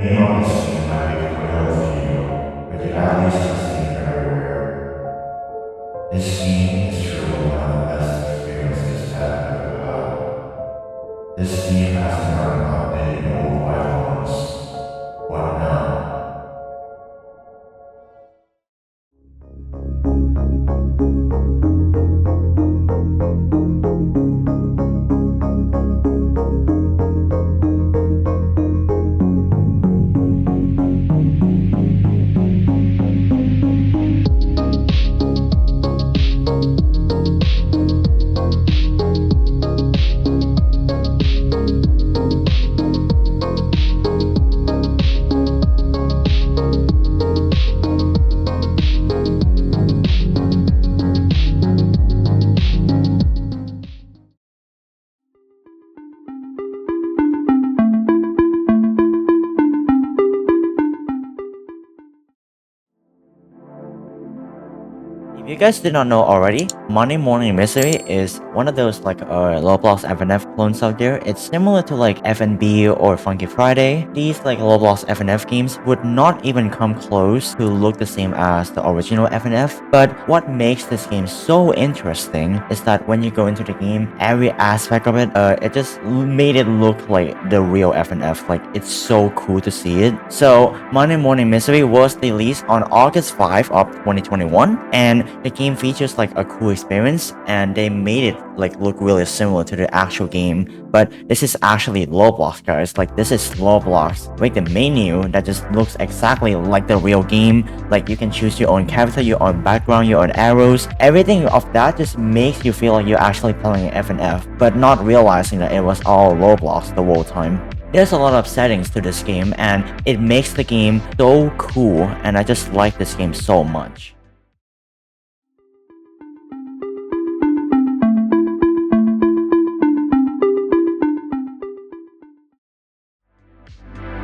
name of this game might be familiar to you, but you at least have seen it everywhere. This game is truly one of the best experiences I've ever had. This game hasn't gotten updated in over 5 months. What now? If you guys did not know already, Monday Morning Mystery is one of those like Roblox FNF clones out there. It's similar to like FNB or Funky Friday. These like Roblox FNF games would not even come close to look the same as the original FNF. But what makes this game so interesting is that when you go into the game, every aspect of it just made it look like the real FNF. Like it's so cool to see it. So Monday Morning Mystery was released on August 5 of 2021, and the game features like a cool experience, and they made it like look really similar to the actual game. But this is actually Roblox, guys. Like this is Roblox. Like the menu that just looks exactly like the real game. Like you can choose your own character, your own background, your own arrows. Everything of that just makes you feel like you're actually playing FNF, but not realizing that it was all Roblox the whole time. There's a lot of settings to this game, and it makes the game so cool, and I just like this game so much.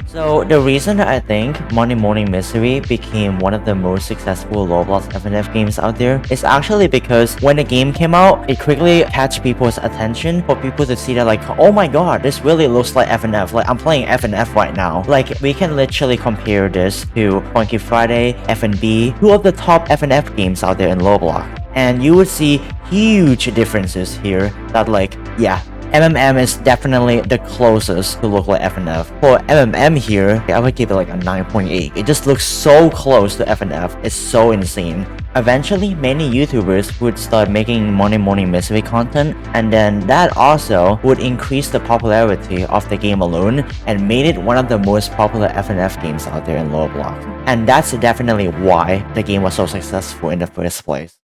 So the reason that I think Monday Morning Mystery became one of the most successful Roblox FNF games out there is actually because when the game came out, it quickly catch people's attention for people to see that like, oh my god, this really looks like FNF. Like I'm playing FNF right now. Like we can literally compare this to Funky Friday, FNB, two of the top FNF games out there in Roblox. And you would see huge differences here that like, yeah, MMM is definitely the closest to look like FNF. For MMM here, I would give it like a 9.8. It just looks so close to FNF. It's so insane. Eventually, many YouTubers would start making Monday Morning Mystery content, and then that also would increase the popularity of the game alone and made it one of the most popular FNF games out there in Roblox. And that's definitely why the game was so successful in the first place.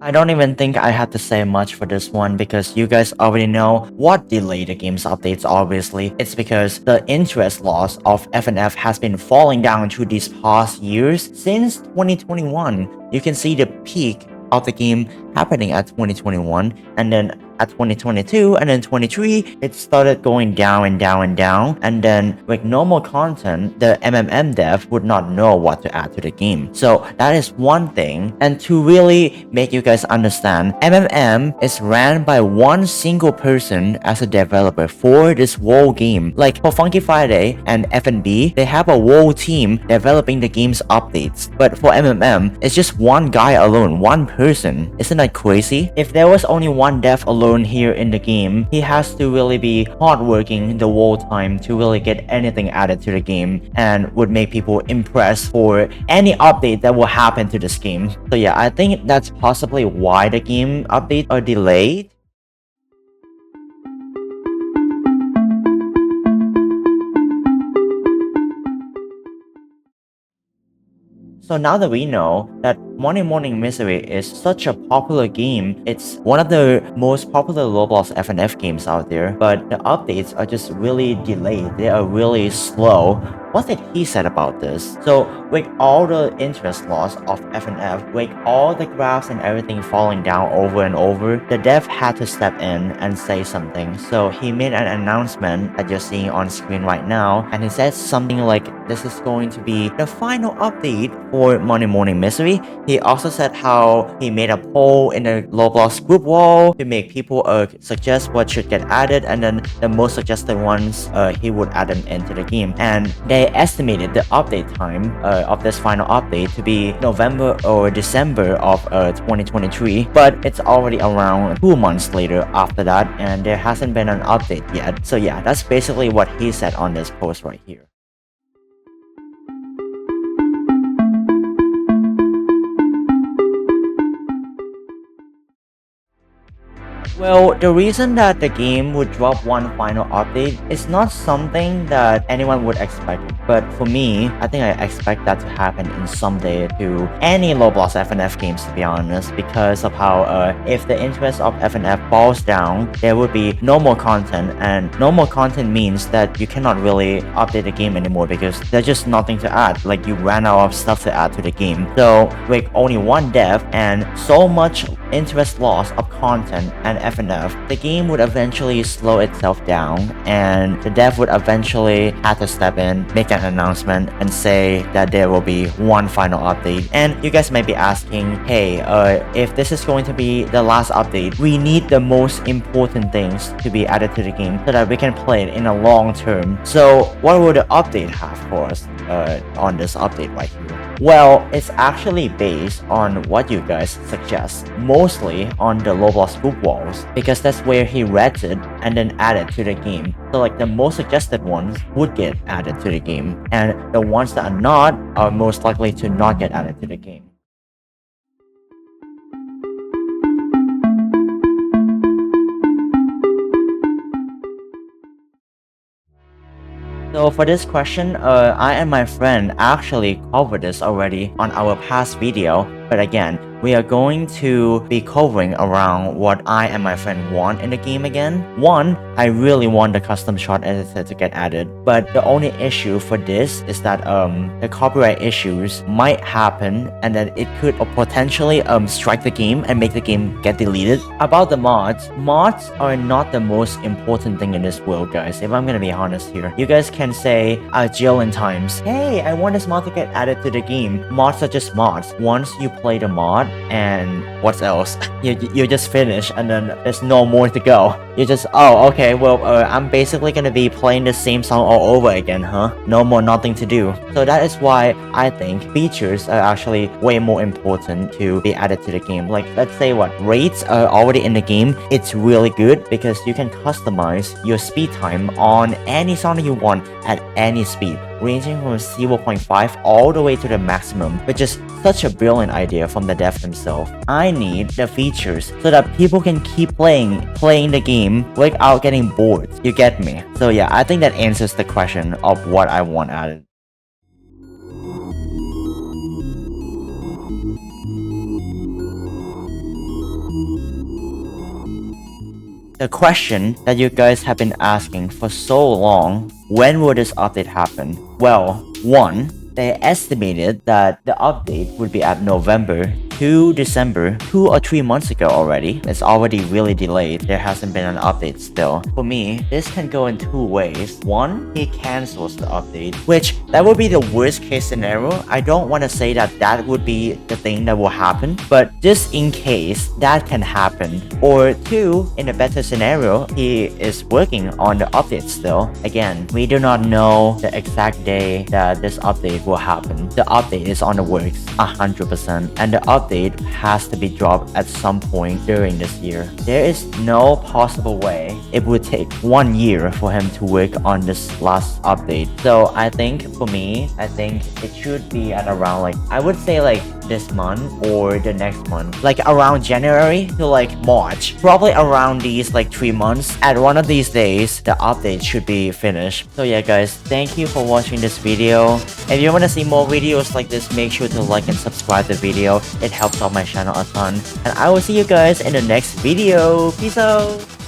I don't even think I had to say much for this one because you guys already know what delayed the game's updates. Obviously, it's because the interest loss of FNF has been falling down through these past years since 2021. You can see the peak of the game happening at 2021, and then at 2022 and then 23 it started going down and down and down, and then with normal content the MMM dev would not know what to add to the game. So that is one thing. And to really make you guys understand, MMM is ran by one single person as a developer for this whole game. Like for Funky Friday and FNB, they have a whole team developing the game's updates, but for MMM it's just one guy alone, one person. Isn't that crazy? If there was only one dev alone here in the game, he has to really be hardworking the whole time to really get anything added to the game and would make people impressed for any update that will happen to this game. So yeah, I think that's possibly why the game updates are delayed. So now that we know that Monday Morning Mystery is such a popular game, it's one of the most popular Roblox FNF games out there, but the updates are just really delayed. They are really slow. What did he said about this? So with all the interest loss of FNF, with all the graphs and everything falling down over and over, the dev had to step in and say something. So he made an announcement that you're seeing on screen right now, and he said something like, this is going to be the final update for Monday Morning Mystery. He also said how he made a poll in the Roblox group wall to make people suggest what should get added, and then the most suggested ones he would add them into the game. And they estimated the update time of this final update to be November or December of 2023, but it's already around 2 months later after that, and there hasn't been an update yet. So yeah, that's basically what he said on this post right here. Well, the reason that the game would drop one final update is not something that anyone would expect. But for me, I think I expect that to happen in someday to any Roblox FNF games, to be honest, because of how if the interest of FNF falls down, there would be no more content, and no more content means that you cannot really update the game anymore because there's just nothing to add. Like, you ran out of stuff to add to the game. So with only one dev and so much interest loss of content and FNF, the game would eventually slow itself down, and the dev would eventually have to step in, make an announcement, and say that there will be one final update. And you guys might be asking, hey, if this is going to be the last update, we need the most important things to be added to the game so that we can play it in a long term. So what would the update have for us on this update right here? Well, it's actually based on what you guys suggest, mostly on the Roblox group walls, because that's where he read it and then added to the game. So like the most suggested ones would get added to the game, and the ones that are not are most likely to not get added to the game. So for this question, I and my friend actually covered this already on our past video, but again, we are going to be covering around what I and my friend want in the game again. One, I really want the custom shot editor to get added, but the only issue for this is that the copyright issues might happen, and that it could potentially strike the game and make the game get deleted. About the mods are not the most important thing in this world, guys, if I'm gonna be honest here. You guys can say a jillion times, hey, I want this mod to get added to the game. Mods are just mods. Once you play the mod, and what else? You just finish, and then there's no more to go. You just, oh, okay, well, I'm basically gonna be playing the same song all over again, huh? No more, nothing to do. So that is why I think features are actually way more important to be added to the game. Like, let's say what, rates are already in the game. It's really good because you can customize your speed time on any song that you want at any speed, ranging from 0.5 all the way to the maximum, which is such a brilliant idea from the dev himself. I need the features so that people can keep playing the game without getting bored. You get me? So yeah, I think that answers the question of what I want added. The question that you guys have been asking for so long, when will this update happen? Well, one, they estimated that the update would be at November to December 2 or 3 months ago already. It's already really delayed. There hasn't been an update still. For me, this can go in two ways. One, he cancels the update, which that would be the worst case scenario. I don't want to say that that would be the thing that will happen, but just in case that can happen. Or two, in a better scenario, he is working on the update still. Again, we do not know the exact day that this update will happen. The update is on the works 100%, and the update has to be dropped at some point during this year. There is no possible way it would take 1 year for him to work on this last update. So I think for me, I think it should be at around, like, I would say like this month or the next month, like around January to like March, probably around these like 3 months. At one of these days, the update should be finished. So yeah, guys, thank you for watching this video. If you want to see more videos like this, make sure to like and subscribe the video. It helps out my channel a ton, and I will see you guys in the next video. Peace out.